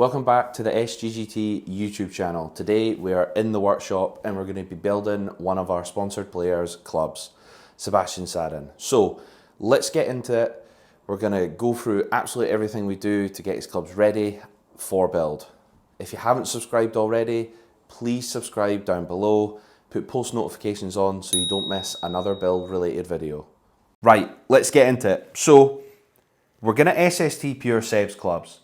Welcome back to the SGGT YouTube channel. Today we are in the workshop and we're going to be building one of our sponsored players' clubs, Sebastian Sandin. So let's get into it. We're going to go through absolutely everything we do to get his clubs ready for build. If you haven't subscribed already, please subscribe down below. Put post notifications on so you don't miss another build related video. Right, let's get into it. So we're going to SST pure Seb's clubs.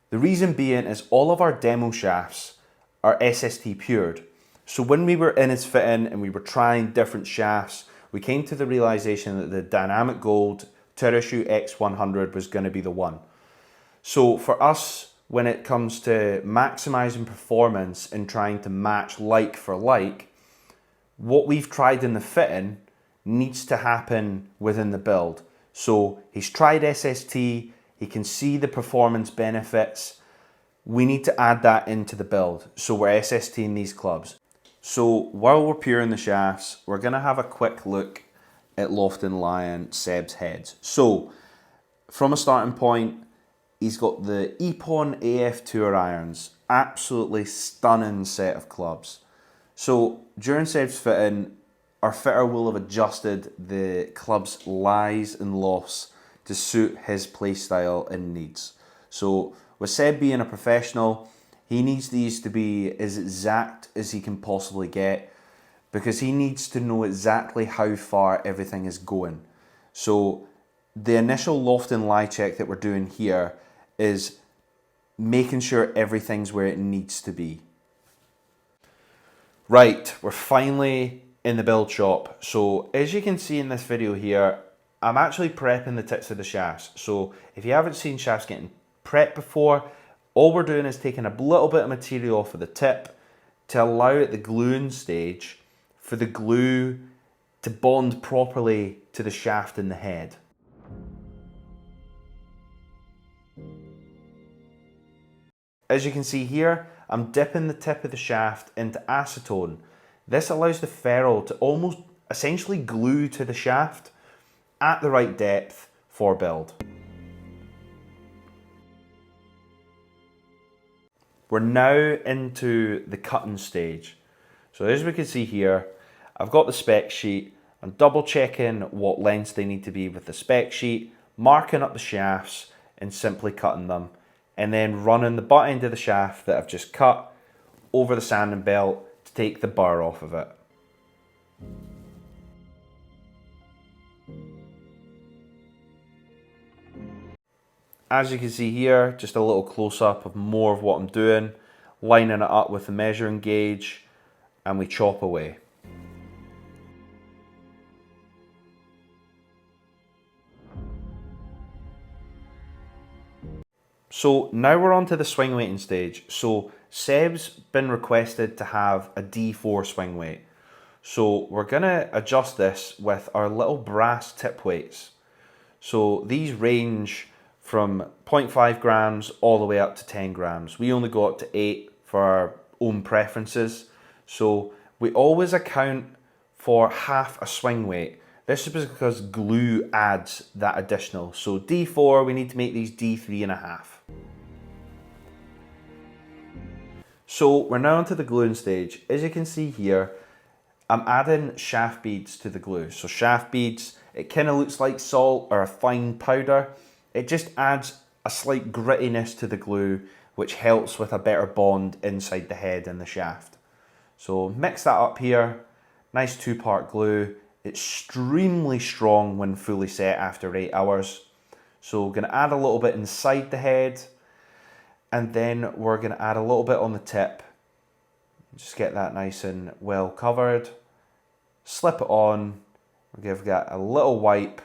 The reason being is all of our demo shafts are SST pured. So when we were in his fitting and we were trying different shafts, we came to the realization that the dynamic gold Turrishoe X100 was going to be the one. So for us, when it comes to maximizing performance and trying to match like for like, what we've tried in the fitting needs to happen within the build. So he's tried SST, he can see the performance benefits. We need to add that into the build. So we're SSTing these clubs. So while we're puring the shafts, we're gonna have a quick look at Loft and Lion Seb's heads. So from a starting point, he's got the Epon AF Tour irons. Absolutely stunning set of clubs. So during Seb's fitting, our fitter will have adjusted the club's lies and lofts to suit his play style and needs. So with Seb being a professional, he needs these to be as exact as he can possibly get because he needs to know exactly how far everything is going. So the initial loft and lie check that we're doing here is making sure everything's where it needs to be. Right, we're finally in the build shop. So as you can see in this video here, I'm actually prepping the tips of the shafts. So if you haven't seen shafts getting prepped before, all we're doing is taking a little bit of material off of the tip to allow at the gluing stage for the glue to bond properly to the shaft and the head. As you can see here, I'm dipping the tip of the shaft into acetone. This allows the ferrule to almost essentially glue to the shaft at the right depth for build. We're now into the cutting stage. So as we can see here, I've got the spec sheet. I'm double checking what lengths they need to be with the spec sheet, marking up the shafts and simply cutting them, and then running the butt end of the shaft that I've just cut over the sanding belt to take the burr off of it. As you can see here, just a little close-up of more of what I'm doing, lining it up with the measuring gauge, and we chop away. So now we're on to the swing weighting stage. So Seb's been requested to have a D4 swing weight. So we're gonna adjust this with our little brass tip weights. So these range from 0.5 grams all the way up to 10 grams. We only go up to 8 for our own preferences. So we always account for half a swing weight. This is because glue adds that additional. So D4, we need to make these D3.5. So we're now onto the gluing stage. As you can see here, I'm adding shaft beads to the glue. So shaft beads, it kind of looks like salt or a fine powder. It just adds a slight grittiness to the glue, which helps with a better bond inside the head and the shaft. So mix that up here. Nice 2-part glue. Extremely strong when fully set after 8 hours. So we're going to add a little bit inside the head, and then we're going to add a little bit on the tip. Just get that nice and well covered. Slip it on. We'll give that a little wipe,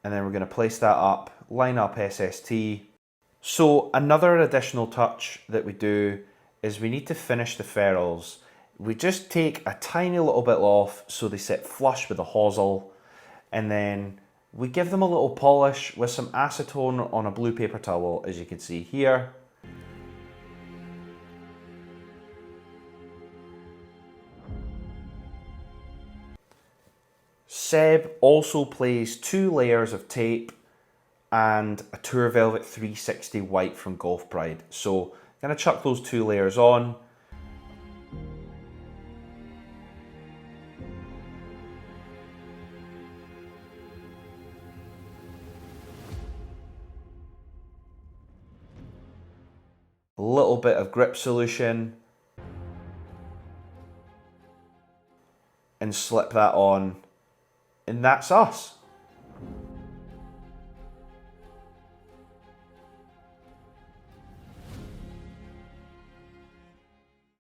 and then we're going to place that up, line up SST. So another additional touch that we do is we need to finish the ferrules. We just take a tiny little bit off so they sit flush with the hosel, and then we give them a little polish with some acetone on a blue paper towel, as you can see here. Seb also plays 2 layers of tape and a Tour Velvet 360 white from Golf Pride. So gonna chuck those 2 layers on. A little bit of grip solution and slip that on, and that's us.